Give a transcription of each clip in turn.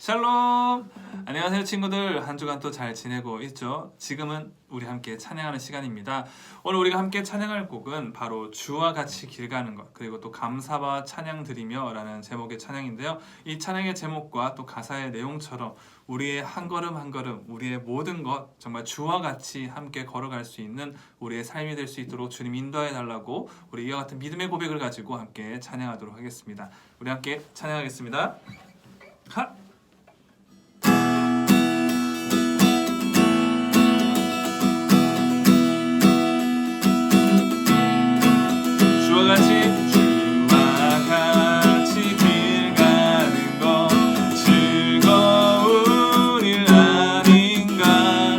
샬롬! 안녕하세요 친구들. 한 주간 또 잘 지내고 있죠? 지금은 우리 함께 찬양하는 시간입니다. 오늘 우리가 함께 찬양할 곡은 바로 주와 같이 길 가는 것, 그리고 또 감사와 찬양 드리며 라는 제목의 찬양인데요. 이 찬양의 제목과 또 가사의 내용처럼 우리의 한 걸음 한 걸음, 우리의 모든 것 정말 주와 같이 함께 걸어갈 수 있는 우리의 삶이 될 수 있도록 주님 인도해 달라고 우리 이와 같은 믿음의 고백을 가지고 함께 찬양하도록 하겠습니다. 우리 함께 찬양하겠습니다. 하! 주와 같이 길 가는 것 즐거운 일 아닌가.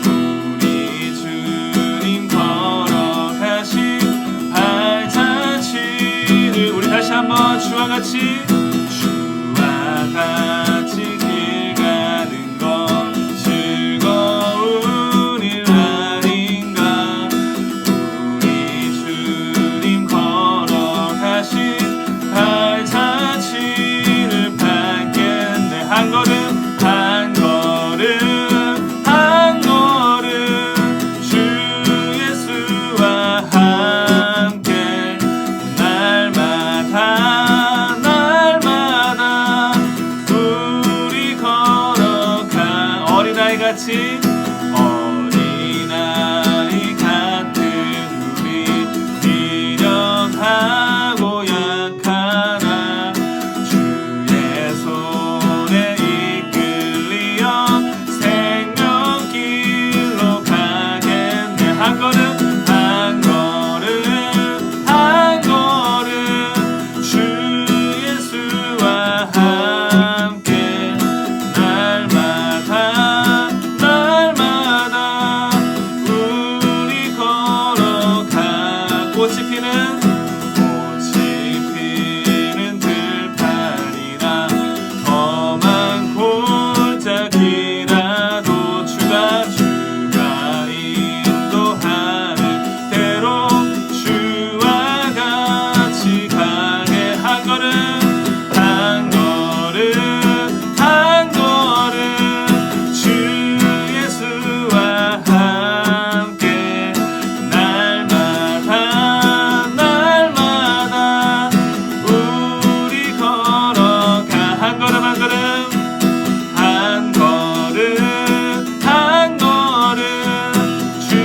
우리 주님 걸어가신 발자취를 우리 다시 한번 주와 같이 길 가는 것 즐거운 일 아닌가. 우리 주님 걸어가신 발자취를 밟겠네. 한 걸음 한 걸음 한 걸음 주 예수와 함께 날마다 날마다 우리 걸어가 어린아이 같은 우리 미련하고 약하나 주의 손에 이끌리어 생명길로 가겠네. 한 걸음 한 걸음 한 걸음 주 예수와 함께 날마다 날마다 우리 걸어가. 꽃이 피는 들판이나 험한 골짜기라도 주가 인도하는 대로 주와 같이 가게. 한 걸음 한 걸음 한 걸음 주 예수와 함께 날마다 날마다 우리 걸어가. 한 걸음 한 걸음 한 걸음 한 걸음 주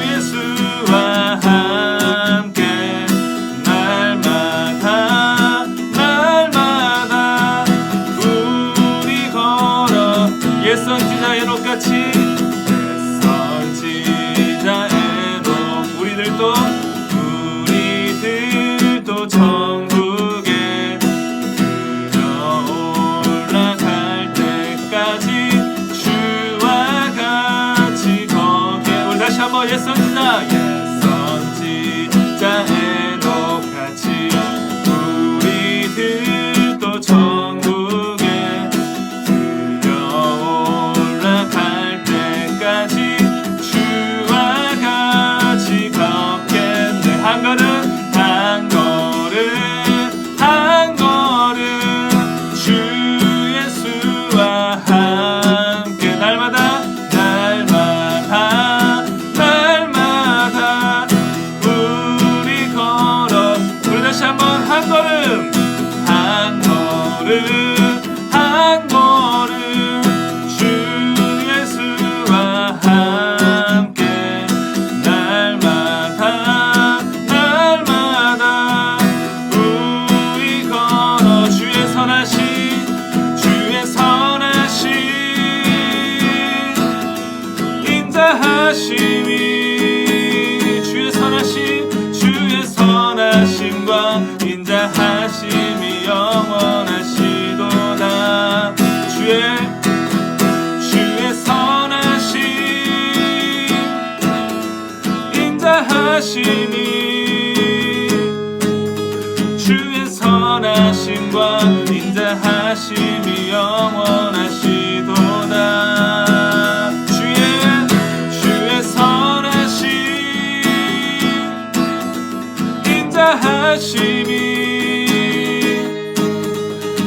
예수와 함께 날마다 날마다 우리 걸어. 옛 선지자의 녹같이 선지자의 녹 우리들도 천국에 올라갈 때까지 주와 같이 걷게. 우리 다시 한번 옛 선지자의 녹같이 우리들도 천국에 올라갈 때까지 주와 같이 걷겠네. 한 걸음 한 걸음 한 걸음 주 예수와 함께 날마다 날마다 날마다 우리 걸어. 우리 다시 한번 한 걸음 한 걸음 한 걸음 주 예수와 함께 날마다 날마다 우리 걸어. 주의 선하신 인자하심이 주의 선하심과 인자하심이 영원하시도다. 주의 선하심 인자하심이 주의 선하심과 인자하심이 영원하시도다. 주의 선하심 인자하심이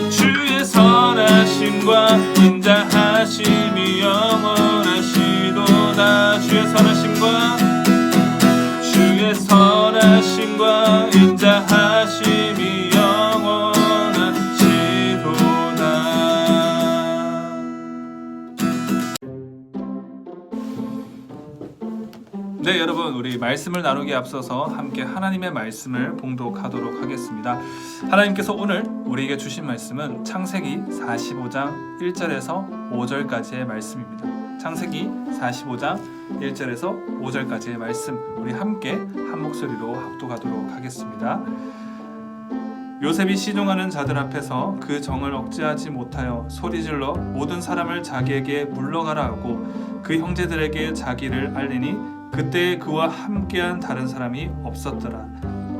주의 선하심과 인자하심이 영원하시도다. 주의 선하심과 주의 선하심과 인자하심이 영원하시도다. 네, 여러분, 우리 말씀을 나누기에 앞서서 함께 하나님의 말씀을 봉독하도록 하겠습니다. 하나님께서 오늘 우리에게 주신 말씀은 창세기 45장 1절에서 5절까지의 말씀입니다. 창세기 45장 1절에서 5절까지의 말씀, 우리 함께 한 목소리로 합독하도록 하겠습니다. 요셉이 시종하는 자들 앞에서 그 정을 억제하지 못하여 소리질러 모든 사람을 자기에게 물러가라 하고 그 형제들에게 자기를 알리니 그때 그와 함께한 다른 사람이 없었더라.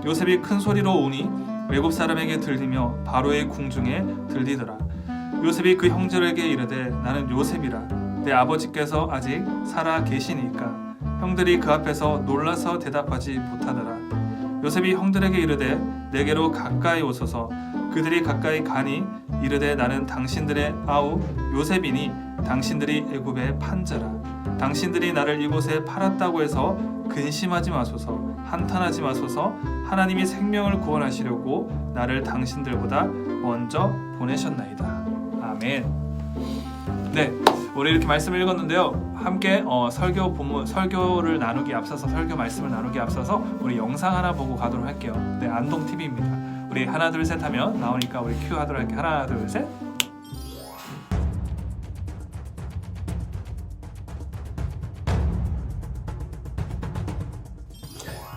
요셉이 큰 소리로 우니 외국 사람에게 들리며 바로의 궁중에 들리더라. 요셉이 그 형제들에게 이르되 나는 요셉이라. 내 아버지께서 아직 살아 계시니까. 형들이 그 앞에서 놀라서 대답하지 못하더라. 요셉이 형들에게 이르되 내게로 가까이 오소서. 그들이 가까이 가니 이르되 나는 당신들의 아우 요셉이니 당신들이 애굽에 판자라. 당신들이 나를 이곳에 팔았다고 해서 근심하지 마소서. 한탄하지 마소서. 하나님이 생명을 구원하시려고 나를 당신들보다 먼저 보내셨나이다. 아멘. 네, 우리 이렇게 말씀을 읽었는데요. 함께 설교를 나누기 앞서서, 설교 말씀을 나누기 앞서서 우리 영상 하나 보고 가도록 할게요. 네, 안동 TV입니다. 우리 하나 둘 셋 하면 나오니까 우리 큐 하도록 할게요. 하나 둘 셋.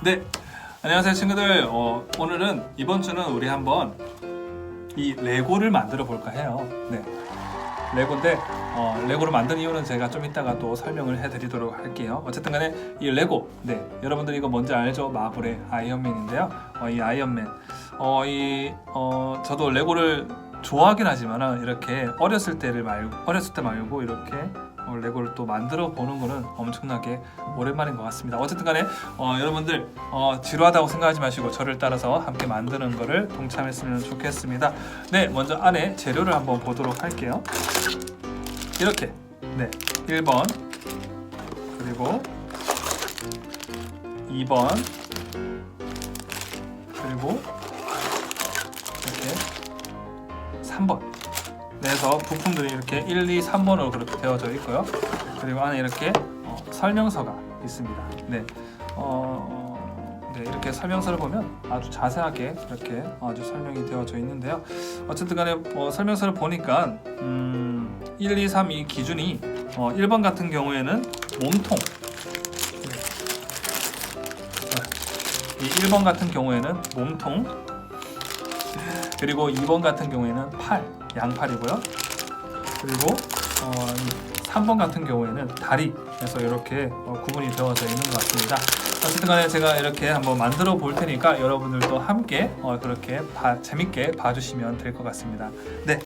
네, 안녕하세요 친구들. 오늘은 이번 주는 우리 한번 이 레고를 만들어 볼까 해요. 네, 레고인데 레고를 만든 이유는 제가 좀 이따가 또 설명을 해드리도록 할게요. 어쨌든 간에 이 레고, 네, 여러분들 이거 뭔지 알죠? 마블의 아이언맨인데요. 이 아이언맨, 저도 레고를 좋아하긴 하지만 이렇게 어렸을 때 말고 이렇게 레고를 또 만들어 보는 거는 엄청나게 오랜만인 것 같습니다. 어쨌든 간에 여러분들 지루하다고 생각하지 마시고 저를 따라서 함께 만드는 거를 동참했으면 좋겠습니다. 네, 먼저 안에 재료를 한번 보도록 할게요. 이렇게, 네, 1번 그리고 2번 그리고 이렇게 3번. 그래서 부품들이 이렇게 1, 2, 3번으로 그렇게 되어져 있고요. 그리고 안에 이렇게 설명서가 있습니다. 네, 네, 이렇게 설명서를 보면 아주 자세하게 이렇게 아주 설명이 되어져 있는데요. 어쨌든 간에 설명서를 보니까 1, 2, 3 이 기준이 1번 같은 경우에는 몸통, 이 1번 같은 경우에는 몸통, 그리고 2번 같은 경우에는 팔, 양팔이고요. 그리고 3번 같은 경우에는 다리, 그래서 이렇게 구분이 되어져 있는 것 같습니다. 어쨌든 간에 제가 이렇게 한번 만들어 볼 테니까 여러분들도 함께 그렇게 재밌게 봐주시면 될 것 같습니다. 네.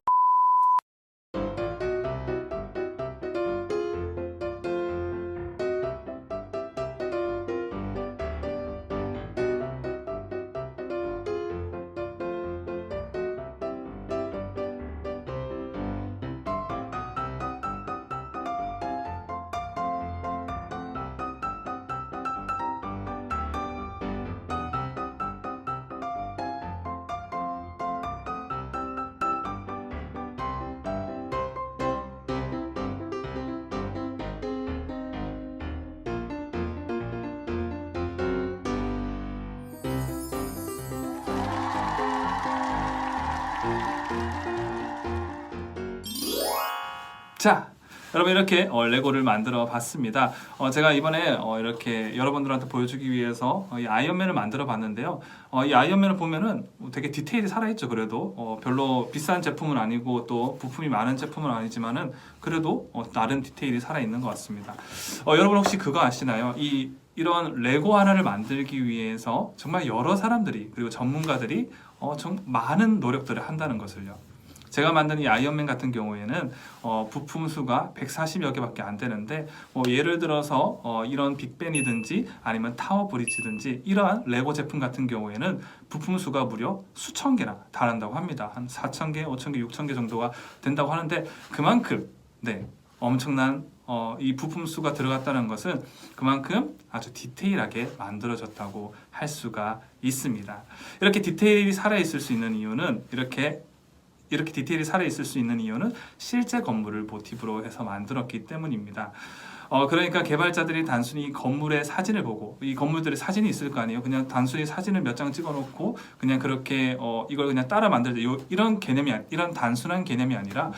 자, 여러분 이렇게 레고를 만들어 봤습니다. 제가 이번에 이렇게 여러분들한테 보여주기 위해서 이 아이언맨을 만들어 봤는데요. 이 아이언맨을 보면은 되게 디테일이 살아있죠. 그래도 별로 비싼 제품은 아니고 또 부품이 많은 제품은 아니지만은 그래도 나름 디테일이 살아있는 것 같습니다. 여러분 혹시 그거 아시나요? 이런 레고 하나를 만들기 위해서 정말 여러 사람들이, 그리고 전문가들이 좀 많은 노력들을 한다는 것을요. 제가 만든 이 아이언맨 같은 경우에는 부품 수가 140여 개밖에 안 되는데, 예를 들어서 이런 빅벤이든지 아니면 타워 브릿지든지 이러한 레고 제품 같은 경우에는 부품 수가 무려 수천 개나 달한다고 합니다. 한 4,000개, 5,000개, 6,000개 정도가 된다고 하는데, 그만큼 네, 엄청난 이 부품 수가 들어갔다는 것은 그만큼 아주 디테일하게 만들어졌다고 할 수가 있습니다. 이렇게 디테일이 살아있을 수 있는 이유는 이렇게 디테일이 살아있을 수 있는 이유는 실제 건물을 모티브로 해서 만들었기 때문입니다. 그러니까 개발자들이 단순히 건물의 사진을 보고, 이 건물들의 사진이 있을 거 아니에요. 그냥 단순히 사진을 몇 장 찍어놓고 그냥 그렇게 이걸 그냥 따라 만들자, 이런 단순한 개념이 아니라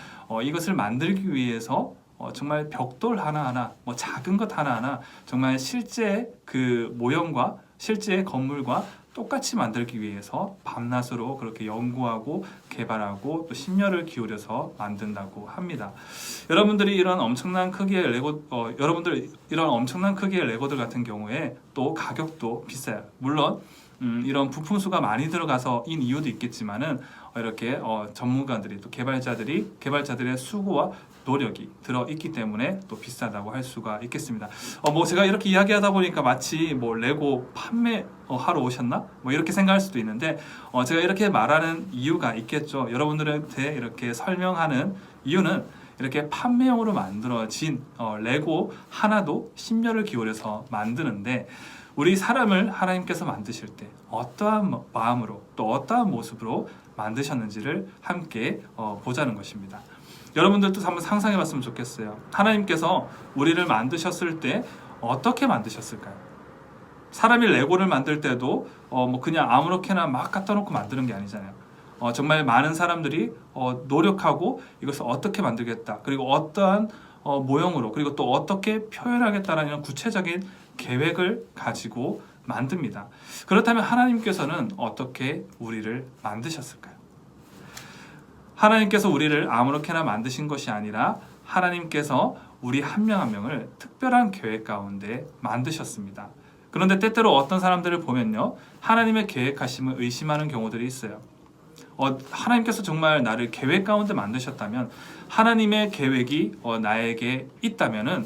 이것을 만들기 위해서 정말 벽돌 하나하나, 뭐 작은 것 하나하나 정말 실제 그 모형과 실제 건물과 똑같이 만들기 위해서 밤낮으로 그렇게 연구하고 개발하고 또 심혈을 기울여서 만든다고 합니다. 여러분들이 이런 엄청난 크기의 레고들 같은 경우에 또 가격도 비싸요. 물론 이런 부품 수가 많이 들어가서인 이유도 있겠지만은 이렇게 전문가들이 또 개발자들의 수고와 노력이 들어있기 때문에 또 비싸다고 할 수가 있겠습니다. 뭐 제가 이렇게 이야기하다 보니까 마치 뭐 레고 판매하러 오셨나? 뭐 이렇게 생각할 수도 있는데 제가 이렇게 말하는 이유가 있겠죠. 여러분들한테 이렇게 설명하는 이유는 이렇게 판매용으로 만들어진 레고 하나도 심혈을 기울여서 만드는데 우리 사람을 하나님께서 만드실 때 어떠한 마음으로 또 어떠한 모습으로 만드셨는지를 함께 보자는 것입니다. 여러분들도 한번 상상해 봤으면 좋겠어요. 하나님께서 우리를 만드셨을 때 어떻게 만드셨을까요? 사람이 레고를 만들 때도 뭐 그냥 아무렇게나 막 갖다 놓고 만드는 게 아니잖아요. 정말 많은 사람들이 노력하고 이것을 어떻게 만들겠다, 그리고 어떠한 모형으로, 그리고 또 어떻게 표현하겠다라는 이런 구체적인 계획을 가지고 만듭니다. 그렇다면 하나님께서는 어떻게 우리를 만드셨을까요? 하나님께서 우리를 아무렇게나 만드신 것이 아니라 하나님께서 우리 한 명 한 명을 특별한 계획 가운데 만드셨습니다. 그런데 때때로 어떤 사람들을 보면요, 하나님의 계획하심을 의심하는 경우들이 있어요. 하나님께서 정말 나를 계획 가운데 만드셨다면, 하나님의 계획이 나에게 있다면은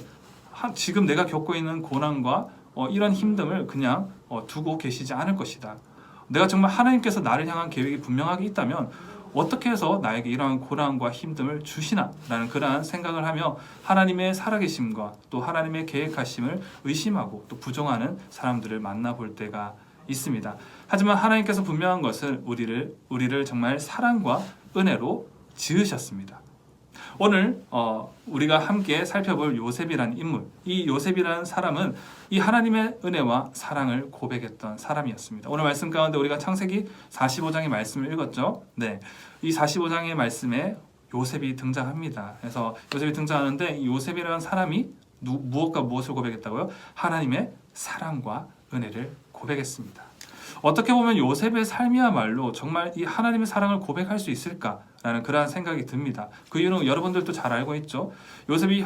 지금 내가 겪고 있는 고난과 이런 힘듦을 그냥 두고 계시지 않을 것이다. 내가 정말 하나님께서 나를 향한 계획이 분명하게 있다면 어떻게 해서 나에게 이러한 고난과 힘듦을 주시나? 라는 그러한 생각을 하며 하나님의 살아계심과 또 하나님의 계획하심을 의심하고 또 부정하는 사람들을 만나볼 때가 있습니다. 하지만 하나님께서 분명한 것은 우리를 정말 사랑과 은혜로 지으셨습니다. 오늘 우리가 함께 살펴볼 요셉이라는 인물, 이 요셉이라는 사람은 이 하나님의 은혜와 사랑을 고백했던 사람이었습니다. 오늘 말씀 가운데 우리가 창세기 45장의 말씀을 읽었죠. 네, 이 45장의 말씀에 요셉이 등장합니다. 그래서 요셉이 등장하는데 이 요셉이라는 사람이 무엇과 무엇을 고백했다고요? 하나님의 사랑과 은혜를 고백했습니다. 어떻게 보면 요셉의 삶이야말로 정말 이 하나님의 사랑을 고백할 수 있을까라는 그러한 생각이 듭니다. 그 이유는 여러분들도 잘 알고 있죠. 요셉이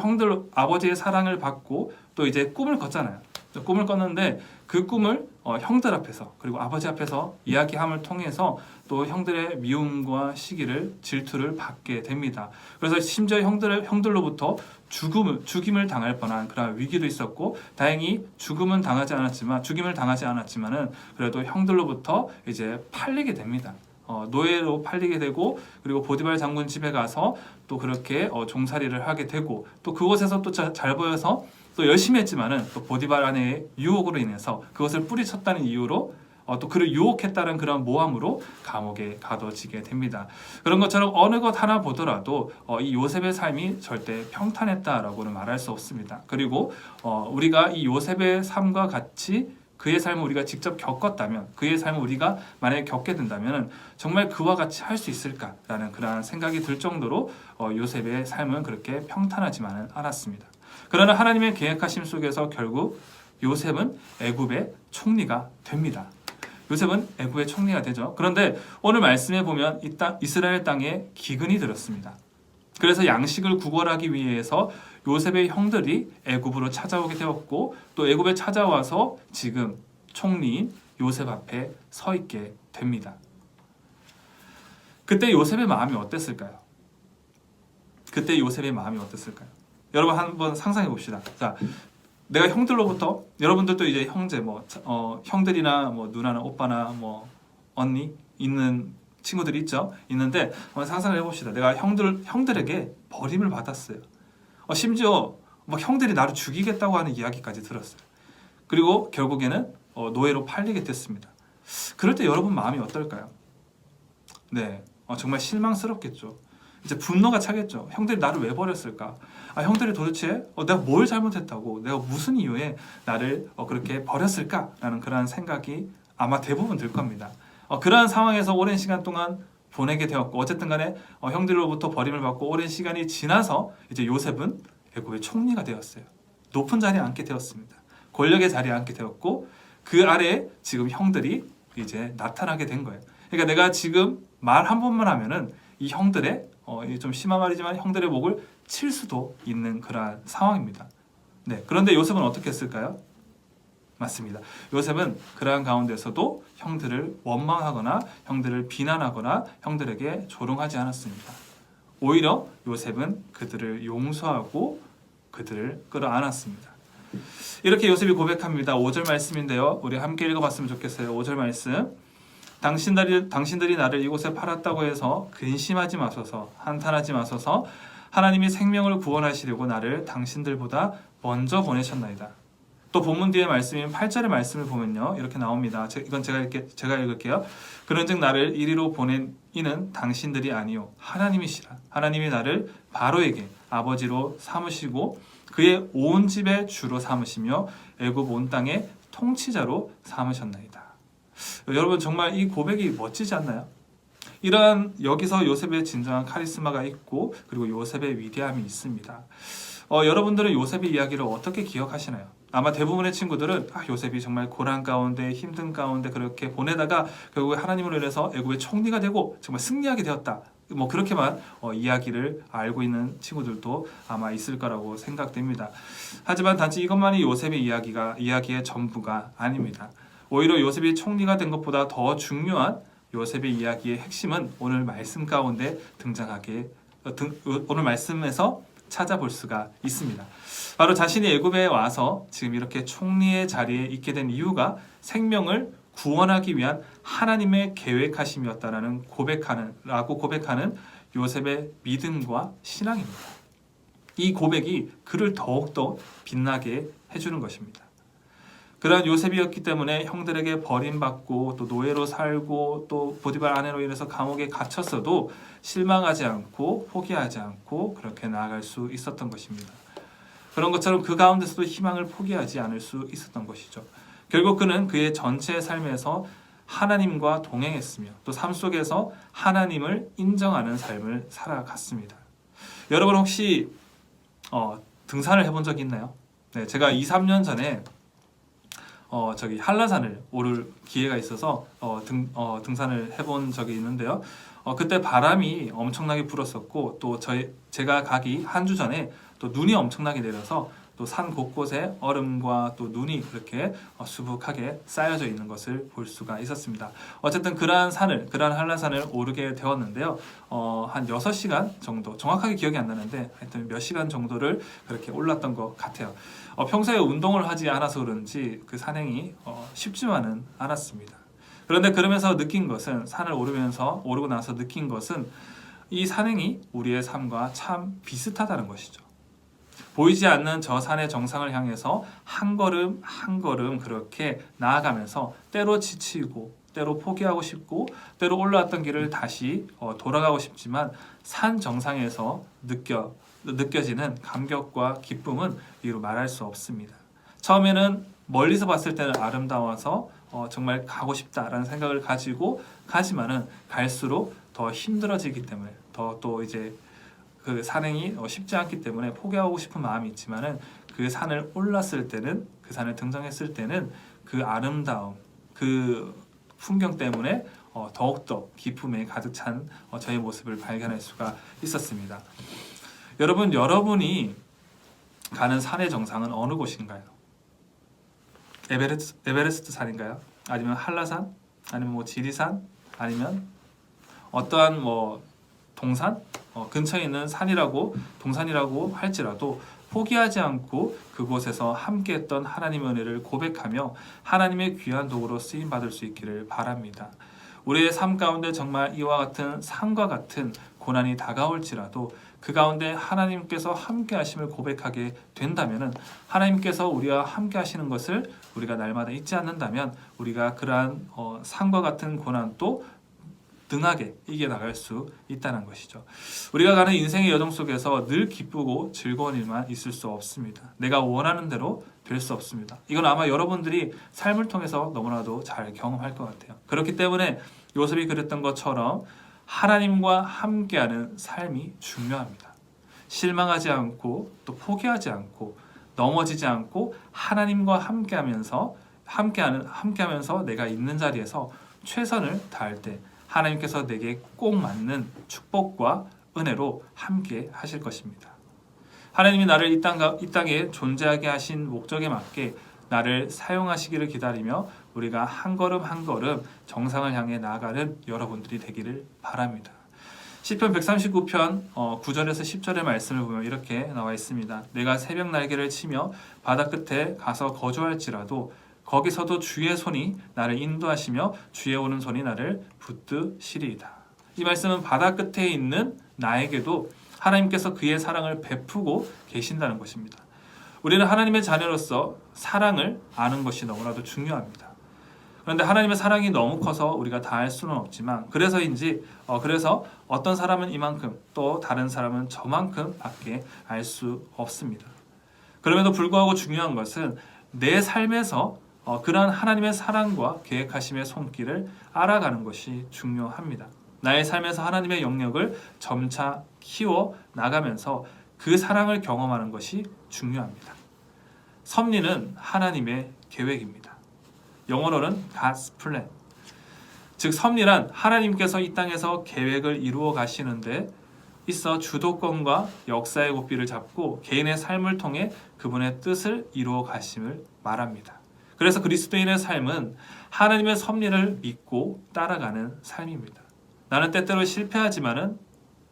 아버지의 사랑을 받고 또 이제 꿈을 꿨잖아요. 꿈을 꿨는데 그 꿈을 형들 앞에서 그리고 아버지 앞에서 이야기함을 통해서 또 형들의 미움과 시기를 질투를 받게 됩니다. 그래서 심지어 형들로부터 죽임을 당할 뻔한 그런 위기도 있었고, 다행히 죽임을 당하지 않았지만은 그래도 형들로부터 이제 팔리게 됩니다. 노예로 팔리게 되고, 그리고 보디발 장군 집에 가서 또 그렇게 종살이를 하게 되고, 또 그곳에서 또 잘 보여서 또 열심히 했지만은 또 보디발 아내의 유혹으로 인해서 그것을 뿌리쳤다는 이유로 또 그를 유혹했다는 그런 모함으로 감옥에 가둬지게 됩니다. 그런 것처럼 어느 것 하나 보더라도 이 요셉의 삶이 절대 평탄했다라고는 말할 수 없습니다. 그리고 우리가 이 요셉의 삶과 같이 그의 삶을 우리가 직접 겪었다면, 그의 삶을 우리가 만약에 겪게 된다면 정말 그와 같이 할 수 있을까라는 그러한 생각이 들 정도로 요셉의 삶은 그렇게 평탄하지만은 않았습니다. 그러나 하나님의 계획하심 속에서 결국 요셉은 애굽의 총리가 됩니다. 요셉은 애굽의 총리가 되죠. 그런데 오늘 말씀에 보면 이스라엘 땅에 기근이 들었습니다. 그래서 양식을 구걸하기 위해서 요셉의 형들이 애굽으로 찾아오게 되었고, 또 애굽에 찾아와서 지금 총리인 요셉 앞에 서 있게 됩니다. 그때 요셉의 마음이 어땠을까요? 여러분 한번 상상해 봅시다. 자, 내가 형들로부터, 여러분들도 이제 형제, 형들이나 누나나 오빠나 언니 있는 친구들이 있는데 한번 상상을 해봅시다. 내가 형들에게 버림을 받았어요. 심지어 막 형들이 나를 죽이겠다고 하는 이야기까지 들었어요. 그리고 결국에는 노예로 팔리게 됐습니다. 그럴 때 여러분 마음이 어떨까요? 네, 정말 실망스럽겠죠. 이제 분노가 차겠죠. 형들이 나를 왜 버렸을까? 형들이 도대체 내가 뭘 잘못했다고, 내가 무슨 이유에 나를 그렇게 버렸을까라는 그러한 생각이 아마 대부분 들 겁니다. 그러한 상황에서 오랜 시간 동안 보내게 되었고, 어쨌든 간에 형들로부터 버림을 받고 오랜 시간이 지나서 이제 요셉은 애굽의 총리가 되었어요. 높은 자리에 앉게 되었습니다. 권력의 자리에 앉게 되었고, 그 아래에 지금 형들이 이제 나타나게 된 거예요. 그러니까 내가 지금 말 한 번만 하면은 이 형들의 좀 심한 말이지만 형들의 목을 칠 수도 있는 그러한 상황입니다. 네, 그런데 요셉은 어떻게 했을까요? 맞습니다. 요셉은 그러한 가운데서도 형들을 원망하거나 형들을 비난하거나 형들에게 조롱하지 않았습니다. 오히려 요셉은 그들을 용서하고 그들을 끌어안았습니다. 이렇게 요셉이 고백합니다. 5절 말씀인데요. 우리 함께 읽어봤으면 좋겠어요. 5절 말씀. 당신들이 나를 이곳에 팔았다고 해서 근심하지 마소서, 한탄하지 마소서. 하나님이 생명을 구원하시려고 나를 당신들보다 먼저 보내셨나이다. 또 본문 뒤에 말씀인 8절의 말씀을 보면요, 이렇게 나옵니다. 이건 제가 읽을게요. 그런즉 나를 이리로 보낸 이는 당신들이 아니요 하나님이시라. 하나님이 나를 바로에게 아버지로 삼으시고 그의 온 집의 주로 삼으시며 애굽 온 땅의 통치자로 삼으셨나이다. 여러분, 정말 이 고백이 멋지지 않나요? 이러한 여기서 요셉의 진정한 카리스마가 있고, 그리고 요셉의 위대함이 있습니다. 여러분들은 요셉의 이야기를 어떻게 기억하시나요? 아마 대부분의 친구들은 요셉이 정말 고난 가운데, 힘든 가운데 그렇게 보내다가 결국에 하나님으로 인해서 애굽의 총리가 되고 정말 승리하게 되었다, 그렇게만 이야기를 알고 있는 친구들도 아마 있을 거라고 생각됩니다. 하지만 단지 이것만이 요셉의 이야기의 전부가 아닙니다. 오히려 요셉이 총리가 된 것보다 더 중요한 요셉의 이야기의 핵심은 오늘 말씀 가운데 오늘 말씀에서 찾아볼 수가 있습니다. 바로 자신이 애굽에 와서 지금 이렇게 총리의 자리에 있게 된 이유가 생명을 구원하기 위한 하나님의 계획하심이었다라고 고백하는 요셉의 믿음과 신앙입니다. 이 고백이 그를 더욱더 빛나게 해주는 것입니다. 그러한 요셉이었기 때문에 형들에게 버림받고 또 노예로 살고 또 보디발 아내로 인해서 감옥에 갇혔어도 실망하지 않고 포기하지 않고 그렇게 나아갈 수 있었던 것입니다. 그런 것처럼 그 가운데서도 희망을 포기하지 않을 수 있었던 것이죠. 결국 그는 그의 전체 삶에서 하나님과 동행했으며 또 삶 속에서 하나님을 인정하는 삶을 살아갔습니다. 여러분 혹시 등산을 해본 적이 있나요? 네, 제가 2-3년 전에 한라산을 오를 기회가 있어서 등산을 해본 적이 있는데요. 그때 바람이 엄청나게 불었었고 또 제가 가기 한 주 전에 또 눈이 엄청나게 내려서 또 산 곳곳에 얼음과 또 눈이 그렇게 수북하게 쌓여져 있는 것을 볼 수가 있었습니다. 어쨌든 그러한 한라산을 오르게 되었는데요. 한 6시간 정도, 정확하게 기억이 안 나는데 하여튼 몇 시간 정도를 그렇게 올랐던 것 같아요. 평소에 운동을 하지 않아서 그런지 그 산행이 쉽지만은 않았습니다. 그런데 그러면서 느낀 것은, 산을 오르고 나서 느낀 것은 이 산행이 우리의 삶과 참 비슷하다는 것이죠. 보이지 않는 저 산의 정상을 향해서 한 걸음 한 걸음 그렇게 나아가면서 때로 지치고 때로 포기하고 싶고 때로 올라왔던 길을 다시 돌아가고 싶지만 산 정상에서 느껴지는 감격과 기쁨은 이루 말할 수 없습니다. 처음에는 멀리서 봤을 때는 아름다워서 정말 가고 싶다라는 생각을 가지고 가지만은 갈수록 더 힘들어지기 때문에 또 이제 그 산행이 쉽지 않기 때문에 포기하고 싶은 마음이 있지만은 그 산을 올랐을 때는, 그 산을 등정했을 때는 그 아름다움, 그 풍경 때문에 더욱더 기쁨에 가득 찬 저의 모습을 발견할 수가 있었습니다. 여러분이 가는 산의 정상은 어느 곳인가요? 에베레스트 산인가요? 아니면 한라산? 아니면 지리산? 아니면 어떠한 동산? 근처에 있는 동산이라고 할지라도 포기하지 않고 그곳에서 함께했던 하나님의 은혜를 고백하며 하나님의 귀한 도구로 쓰임받을 수 있기를 바랍니다. 우리의 삶 가운데 정말 이와 같은 산과 같은 고난이 다가올지라도 그 가운데 하나님께서 함께 하심을 고백하게 된다면은, 하나님께서 우리와 함께 하시는 것을 우리가 날마다 잊지 않는다면 우리가 그러한 산과 같은 고난도 등하게 이겨나갈 수 있다는 것이죠. 우리가 가는 인생의 여정 속에서 늘 기쁘고 즐거운 일만 있을 수 없습니다. 내가 원하는 대로 될 수 없습니다. 이건 아마 여러분들이 삶을 통해서 너무나도 잘 경험할 것 같아요. 그렇기 때문에 요셉이 그랬던 것처럼 하나님과 함께하는 삶이 중요합니다. 실망하지 않고 또 포기하지 않고 넘어지지 않고 하나님과 함께하면서 내가 있는 자리에서 최선을 다할 때 하나님께서 내게 꼭 맞는 축복과 은혜로 함께 하실 것입니다. 하나님이 나를 이 땅에 존재하게 하신 목적에 맞게 나를 사용하시기를 기다리며 우리가 한 걸음 한 걸음 정상을 향해 나아가는 여러분들이 되기를 바랍니다. 시편 139편 9절에서 10절의 말씀을 보면 이렇게 나와 있습니다. 내가 새벽 날개를 치며 바다 끝에 가서 거주할지라도 거기서도 주의 손이 나를 인도하시며 주의 오른손이 나를 붙드시리이다. 이 말씀은 바다 끝에 있는 나에게도 하나님께서 그의 사랑을 베푸고 계신다는 것입니다. 우리는 하나님의 자녀로서 사랑을 아는 것이 너무나도 중요합니다. 그런데 하나님의 사랑이 너무 커서 우리가 다 알 수는 없지만 그래서 어떤 사람은 이만큼 또 다른 사람은 저만큼 밖에 알 수 없습니다. 그럼에도 불구하고 중요한 것은 내 삶에서 그러한 하나님의 사랑과 계획하심의 손길을 알아가는 것이 중요합니다. 나의 삶에서 하나님의 영역을 점차 키워 나가면서 그 사랑을 경험하는 것이 중요합니다. 섭리는 하나님의 계획입니다. 영어로는 God's plan. 즉 섭리란 하나님께서 이 땅에서 계획을 이루어 가시는데 있어 주도권과 역사의 고삐를 잡고 개인의 삶을 통해 그분의 뜻을 이루어 가심을 말합니다. 그래서 그리스도인의 삶은 하나님의 섭리를 믿고 따라가는 삶입니다. 나는 때때로 실패하지만은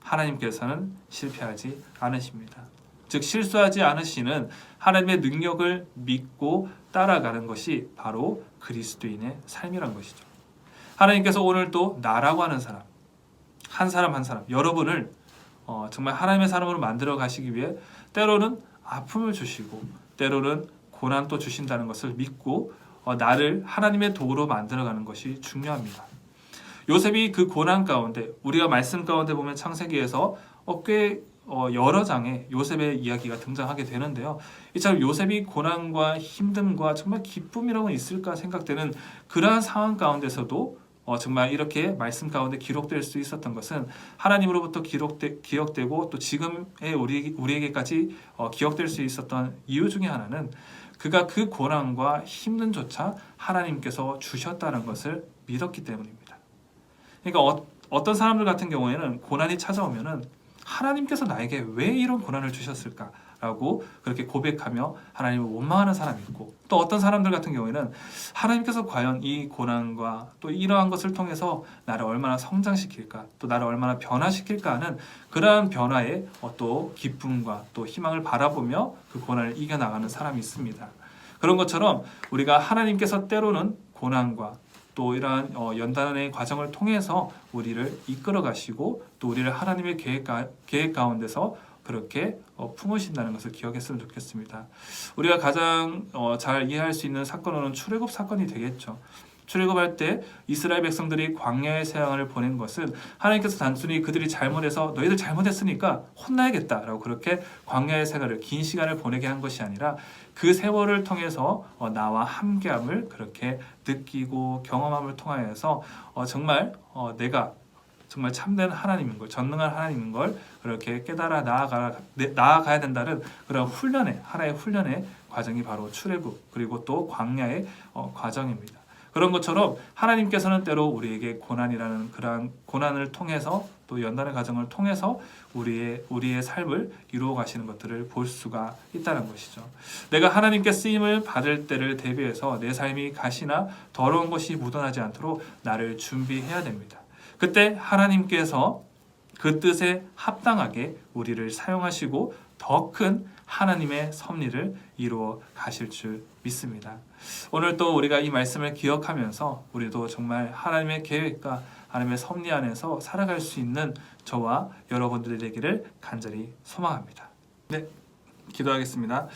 하나님께서는 실패하지 않으십니다. 즉 실수하지 않으시는 하나님의 능력을 믿고 따라가는 것이 바로 그리스도인의 삶이란 것이죠. 하나님께서 오늘 또 나라고 하는 사람, 한 사람 한 사람, 여러분을 정말 하나님의 사람으로 만들어 가시기 위해 때로는 아픔을 주시고 때로는 고난도 주신다는 것을 믿고 나를 하나님의 도구로 만들어가는 것이 중요합니다. 요셉이 그 고난 가운데 우리가 말씀 가운데 보면 창세기에서 꽤 여러 장의 요셉의 이야기가 등장하게 되는데요. 이처럼 요셉이 고난과 힘듦과 정말 기쁨이라고 있을까 생각되는 그러한 상황 가운데서도 정말 이렇게 말씀 가운데 기록될 수 있었던 것은 하나님으로부터 기억되고 또 지금의 우리에게까지 기억될 수 있었던 이유 중에 하나는 그가 그 고난과 힘듦조차 하나님께서 주셨다는 것을 믿었기 때문입니다. 그러니까 어떤 사람들 같은 경우에는 고난이 찾아오면은 하나님께서 나에게 왜 이런 고난을 주셨을까라고 그렇게 고백하며 하나님을 원망하는 사람이 있고, 또 어떤 사람들 같은 경우에는 하나님께서 과연 이 고난과 또 이러한 것을 통해서 나를 얼마나 성장시킬까, 또 나를 얼마나 변화시킬까 하는 그러한 변화의 또 기쁨과 또 희망을 바라보며 그 고난을 이겨나가는 사람이 있습니다. 그런 것처럼 우리가 하나님께서 때로는 고난과 또 이러한 연단의 과정을 통해서 우리를 이끌어 가시고 또 우리를 하나님의 계획 가운데서 그렇게 품으신다는 것을 기억했으면 좋겠습니다. 우리가 가장 잘 이해할 수 있는 사건으로는 출애굽 사건이 되겠죠. 출애굽할 때 이스라엘 백성들이 광야의 세상을 보낸 것은 하나님께서 단순히 그들이 잘못해서 너희들 잘못했으니까 혼나야겠다라고 그렇게 광야의 생활을 긴 시간을 보내게 한 것이 아니라 그 세월을 통해서 나와 함께함을 그렇게 느끼고 경험함을 통하여서 정말 내가 정말 참된 하나님인 걸, 전능한 하나님인 걸 그렇게 깨달아 나아가야 된다는 그런 하나의 훈련의 과정이 바로 출애굽 그리고 또 광야의 과정입니다. 그런 것처럼 하나님께서는 때로 우리에게 고난이라는 그러한 고난을 통해서 또 연단의 과정을 통해서 우리의 삶을 이루어 가시는 것들을 볼 수가 있다는 것이죠. 내가 하나님께 쓰임을 받을 때를 대비해서 내 삶이 가시나 더러운 것이 묻어나지 않도록 나를 준비해야 됩니다. 그때 하나님께서 그 뜻에 합당하게 우리를 사용하시고 더 큰 하나님의 섭리를 이루어 가실 줄 믿습니다. 오늘 또 우리가 이 말씀을 기억하면서 우리도 정말 하나님의 계획과 하나님의 섭리 안에서 살아갈 수 있는 저와 여러분들이 되기를 간절히 소망합니다. 네, 기도하겠습니다.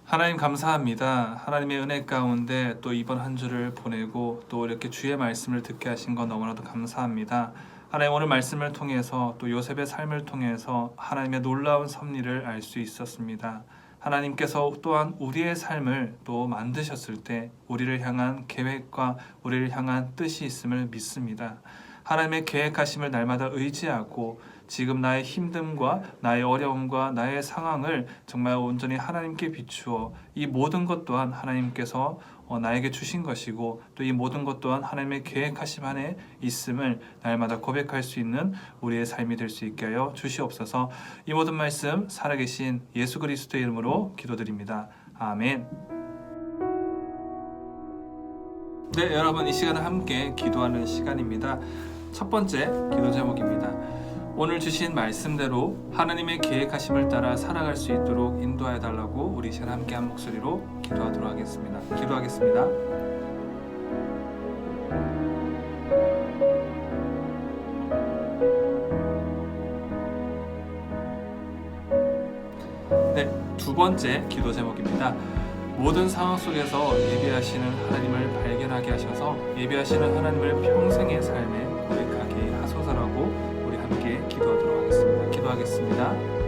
하나님 감사합니다. 하나님의 은혜 가운데 또 이번 한 주를 보내고 또 이렇게 주의 말씀을 듣게 하신 것 너무나도 감사합니다. 하나님 오늘 말씀을 통해서 또 요셉의 삶을 통해서 하나님의 놀라운 섭리를 알 수 있었습니다. 하나님께서 또한 우리의 삶을 또 만드셨을 때 우리를 향한 계획과 우리를 향한 뜻이 있음을 믿습니다. 하나님의 계획하심을 날마다 의지하고 지금 나의 힘듦과 나의 어려움과 나의 상황을 정말 온전히 하나님께 비추어 이 모든 것 또한 하나님께서 나에게 주신 것이고 또 이 모든 것 또한 하나님의 계획하심 안에 있음을 날마다 고백할 수 있는 우리의 삶이 될 수 있게 하여 주시옵소서. 이 모든 말씀 살아계신 예수 그리스도의 이름으로 기도드립니다. 아멘. 네, 여러분 이 시간은 함께 기도하는 시간입니다. 첫 번째 기도 제목입니다. 오늘 주신 말씀대로 하나님의 계획하심을 따라 살아갈 수 있도록 인도하여 달라고 우리 시간 함께 한 목소리로 기도하도록 하겠습니다. 기도하겠습니다. 네, 두 번째 기도 제목입니다. 모든 상황 속에서 예배하시는 하나님을 발견하게 하셔서 예배하시는 하나님을 평생의 삶에 고백하게 하소서라고 우리 함께 기도하도록 하겠습니다. 기도하겠습니다.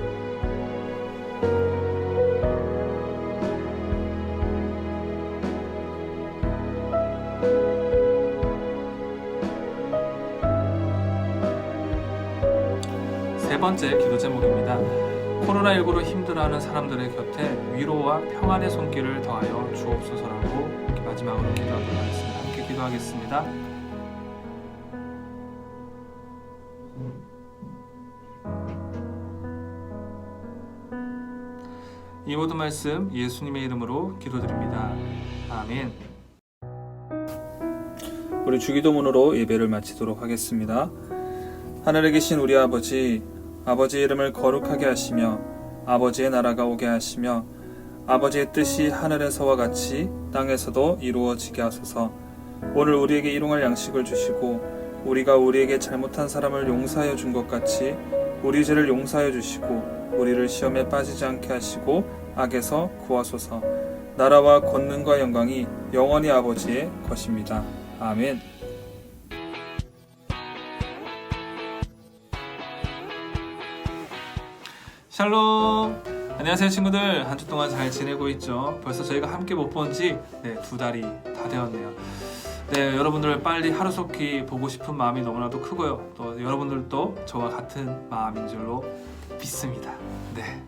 세 번째 기도 제목입니다. 코로나19로 힘들어하는 사람들의 곁에 위로와 평안의 손길을 더하여 주옵소서라고 이렇게 마지막으로 기도하도록 하겠습니다. 함께 기도하겠습니다. 이 모든 말씀 예수님의 이름으로 기도드립니다. 아멘. 우리 주기도문으로 예배를 마치도록 하겠습니다. 하늘에 계신 우리 아버지, 아버지의 이름을 거룩하게 하시며 아버지의 나라가 오게 하시며 아버지의 뜻이 하늘에서와 같이 땅에서도 이루어지게 하소서. 오늘 우리에게 일용할 양식을 주시고 우리가 우리에게 잘못한 사람을 용서하여 준 것 같이 우리 죄를 용서하여 주시고 우리를 시험에 빠지지 않게 하시고 악에서 구하소서. 나라와 권능과 영광이 영원히 아버지의 것입니다. 아멘. 샬롬. 안녕하세요 친구들. 한 주 동안 잘 지내고 있죠? 벌써 저희가 함께 못 본 지 2달이 다 되었네요. 네, 여러분들 빨리 하루속히 보고 싶은 마음이 너무나도 크고요. 또 여러분들도 저와 같은 마음인 줄로 믿습니다. 네,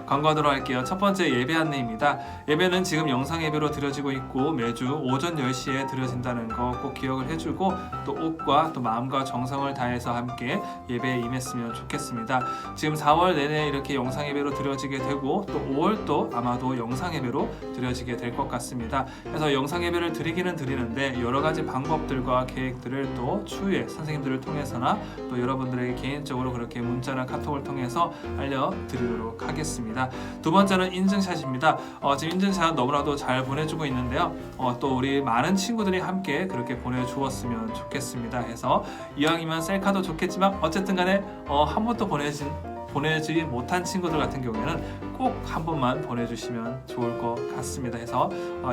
광고하도록 할게요. 첫 번째 예배 안내입니다. 예배는 지금 영상 예배로 드려지고 있고 매주 오전 10시에 드려진다는 거 꼭 기억을 해주고 또 옷과 또 마음과 정성을 다해서 함께 예배에 임했으면 좋겠습니다. 지금 4월 내내 이렇게 영상 예배로 드려지게 되고 또 5월도 아마도 영상 예배로 드려지게 될 것 같습니다. 그래서 영상 예배를 드리기는 드리는데 여러 가지 방법들과 계획들을 또 추후에 선생님들을 통해서나 또 여러분들에게 개인적으로 그렇게 문자나 카톡을 통해서 알려드리도록 하겠습니다. 두 번째는 인증샷입니다. 지금 인증샷 너무나도 잘 보내주고 있는데요. 또 우리 많은 친구들이 함께 그렇게 보내주었으면 좋겠습니다. 해서 이왕이면 셀카도 좋겠지만 어쨌든 간에 한 번도 보내지 못한 친구들 같은 경우에는 꼭 한 번만 보내주시면 좋을 것 같습니다. 해서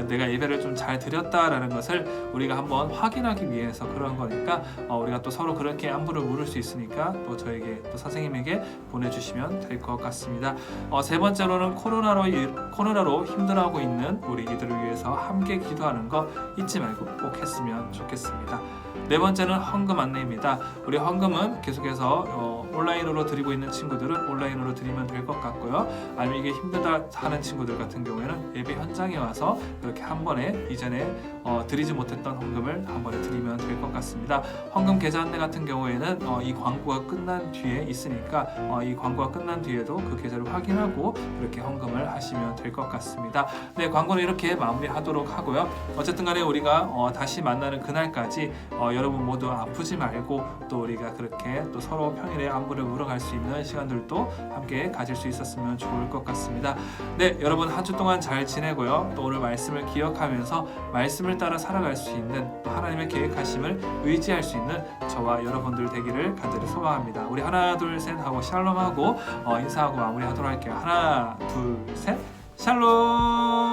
내가 예배를 좀 잘 드렸다라는 것을 우리가 한번 확인하기 위해서 그런 거니까 우리가 또 서로 그렇게 안부를 물을 수 있으니까 또 저에게 또 선생님에게 보내주시면 될 것 같습니다. 세 번째로는 코로나로 힘들어하고 있는 우리 이들을 위해서 함께 기도하는 거 잊지 말고 꼭 했으면 좋겠습니다. 네 번째는 헌금 안내입니다. 우리 헌금은 계속해서 온라인으로 드리고 있는 친구들은 온라인으로 드리면 될 것 같고요. 아니면 이게 힘들다 하는 친구들 같은 경우에는 예배 현장에 와서 그렇게 한 번에 이전에 드리지 못했던 헌금을 한 번에 드리면 될 것 같습니다. 헌금 계좌 안내 같은 경우에는 이 광고가 끝난 뒤에 있으니까 이 광고가 끝난 뒤에도 그 계좌를 확인하고 그렇게 헌금을 하시면 될 것 같습니다. 네, 광고는 이렇게 마무리하도록 하고요. 어쨌든 간에 우리가 다시 만나는 그날까지 여러분 모두 아프지 말고 또 우리가 그렇게 또 서로 평일에 안부를 물어갈 수 있는 시간들도 함께 가질 수 있었으면 좋을 것 같습니다. 네, 여러분 한 주 동안 잘 지내고요. 또 오늘 말씀을 기억하면서 말씀을 따라 살아갈 수 있는 또 하나님의 계획하심을 의지할 수 있는 저와 여러분들 되기를 간절히 소망합니다. 우리 하나 둘 셋 하고 샬롬하고 인사하고 마무리하도록 할게요. 하나 둘 셋 샬롬.